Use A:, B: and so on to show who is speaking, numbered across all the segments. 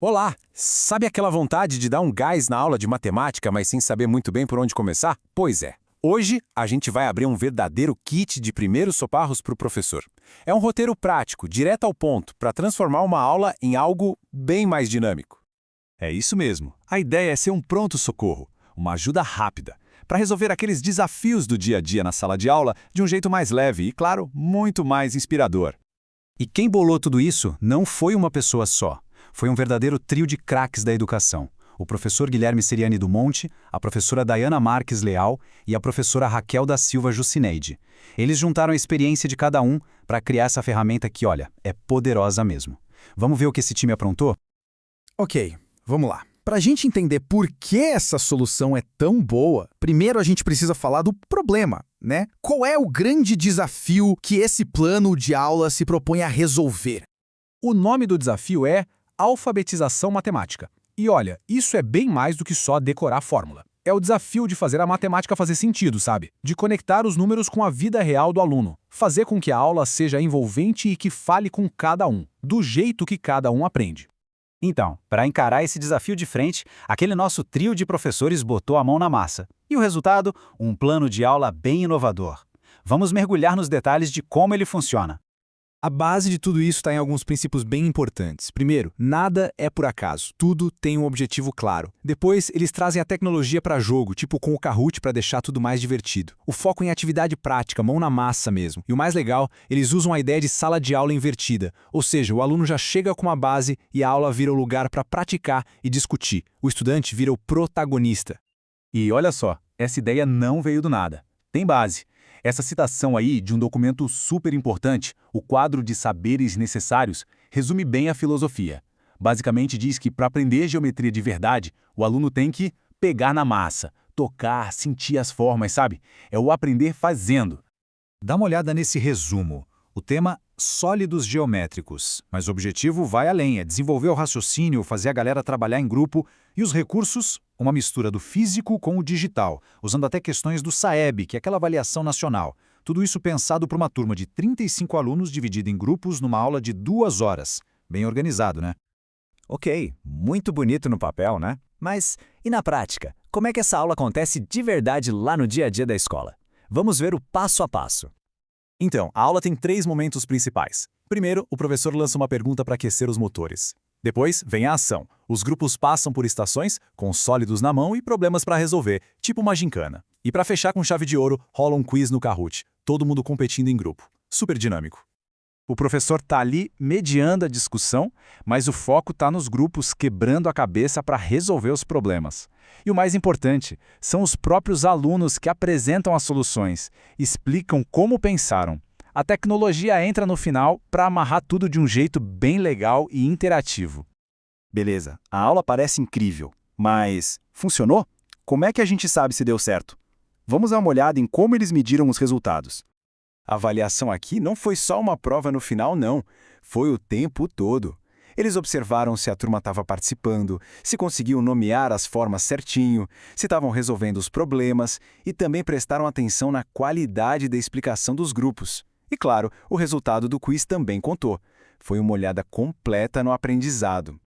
A: Olá! Sabe aquela vontade de dar um gás na aula de matemática, mas sem saber muito bem por onde começar? Pois é. Hoje, a gente vai abrir um verdadeiro kit de primeiros socorros para o professor. É um roteiro prático, direto ao ponto, para transformar uma aula em algo bem mais dinâmico.
B: É isso mesmo. A ideia é ser um pronto-socorro, uma ajuda rápida, para resolver aqueles desafios do dia a dia na sala de aula de um jeito mais leve e, claro, muito mais inspirador.
C: E quem bolou tudo isso não foi uma pessoa só. Foi um verdadeiro trio de craques da educação. O professor Guilherme Seriani do Monte, a professora Dayana Marques Leal e a professora Raquel da Silva Jucineide. Eles juntaram a experiência de cada um para criar essa ferramenta que, olha, é poderosa mesmo. Vamos ver o que esse time aprontou?
D: Ok, vamos lá. Para a gente entender por que essa solução é tão boa, primeiro a gente precisa falar do problema, né? Qual é o grande desafio que esse plano de aula se propõe a resolver?
E: O nome do desafio é alfabetização matemática. E olha, isso é bem mais do que só decorar a fórmula. É o desafio de fazer a matemática fazer sentido, sabe? De conectar os números com a vida real do aluno. Fazer com que a aula seja envolvente e que fale com cada um, do jeito que cada um aprende.
C: Então, para encarar esse desafio de frente, aquele nosso trio de professores botou a mão na massa. E o resultado? Um plano de aula bem inovador. Vamos mergulhar nos detalhes de como ele funciona.
E: A base de tudo isso está em alguns princípios bem importantes. Primeiro, nada é por acaso. Tudo tem um objetivo claro. Depois, eles trazem a tecnologia para jogo, tipo com o Kahoot para deixar tudo mais divertido. O foco em atividade prática, mão na massa mesmo. E o mais legal, eles usam a ideia de sala de aula invertida. Ou seja, o aluno já chega com uma base e a aula vira o lugar para praticar e discutir. O estudante vira o protagonista.
B: E olha só, essa ideia não veio do nada. Tem base. Essa citação aí de um documento super importante, o Quadro de Saberes Necessários, resume bem a filosofia. Basicamente diz que para aprender geometria de verdade, o aluno tem que pegar na massa, tocar, sentir as formas, sabe? É o aprender fazendo.
C: Dá uma olhada nesse resumo. O tema sólidos geométricos, mas o objetivo vai além, é desenvolver o raciocínio, fazer a galera trabalhar em grupo e os recursos, uma mistura do físico com o digital, usando até questões do SAEB, que é aquela avaliação nacional. Tudo isso pensado para uma turma de 35 alunos dividida em grupos numa aula de 2 horas. Bem organizado, né?
F: Ok, muito bonito no papel, né? Mas e na prática? Como é que essa aula acontece de verdade lá no dia a dia da escola? Vamos ver o passo a passo.
E: Então, a aula tem 3 momentos principais. Primeiro, o professor lança uma pergunta para aquecer os motores. Depois, vem a ação. Os grupos passam por estações, com sólidos na mão e problemas para resolver, tipo uma gincana. E para fechar com chave de ouro, rola um quiz no Kahoot. Todo mundo competindo em grupo. Super dinâmico.
B: O professor está ali mediando a discussão, mas o foco está nos grupos quebrando a cabeça para resolver os problemas. E o mais importante, são os próprios alunos que apresentam as soluções, explicam como pensaram. A tecnologia entra no final para amarrar tudo de um jeito bem legal e interativo.
G: Beleza, a aula parece incrível, mas funcionou? Como é que a gente sabe se deu certo? Vamos dar uma olhada em como eles mediram os resultados.
A: A avaliação aqui não foi só uma prova no final, não. Foi o tempo todo. Eles observaram se a turma estava participando, se conseguiam nomear as formas certinho, se estavam resolvendo os problemas e também prestaram atenção na qualidade da explicação dos grupos. E claro, o resultado do quiz também contou. Foi uma olhada completa no aprendizado.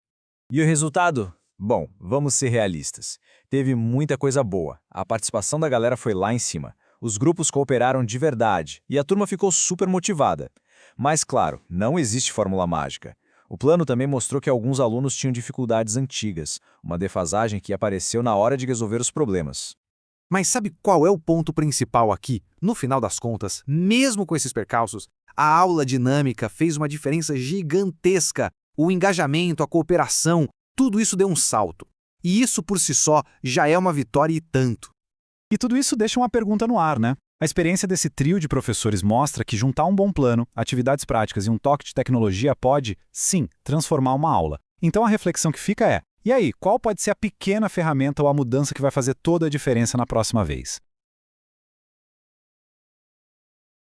F: E o resultado? Bom, vamos ser realistas. Teve muita coisa boa. A participação da galera foi lá em cima. Os grupos cooperaram de verdade e a turma ficou super motivada. Mas, claro, não existe fórmula mágica. O plano também mostrou que alguns alunos tinham dificuldades antigas, uma defasagem que apareceu na hora de resolver os problemas.
D: Mas sabe qual é o ponto principal aqui? No final das contas, mesmo com esses percalços, a aula dinâmica fez uma diferença gigantesca. O engajamento, a cooperação, tudo isso deu um salto. E isso por si só já é uma vitória e tanto.
B: E tudo isso deixa uma pergunta no ar, né? A experiência desse trio de professores mostra que juntar um bom plano, atividades práticas e um toque de tecnologia pode, sim, transformar uma aula. Então a reflexão que fica é: e aí, qual pode ser a pequena ferramenta ou a mudança que vai fazer toda a diferença na próxima vez?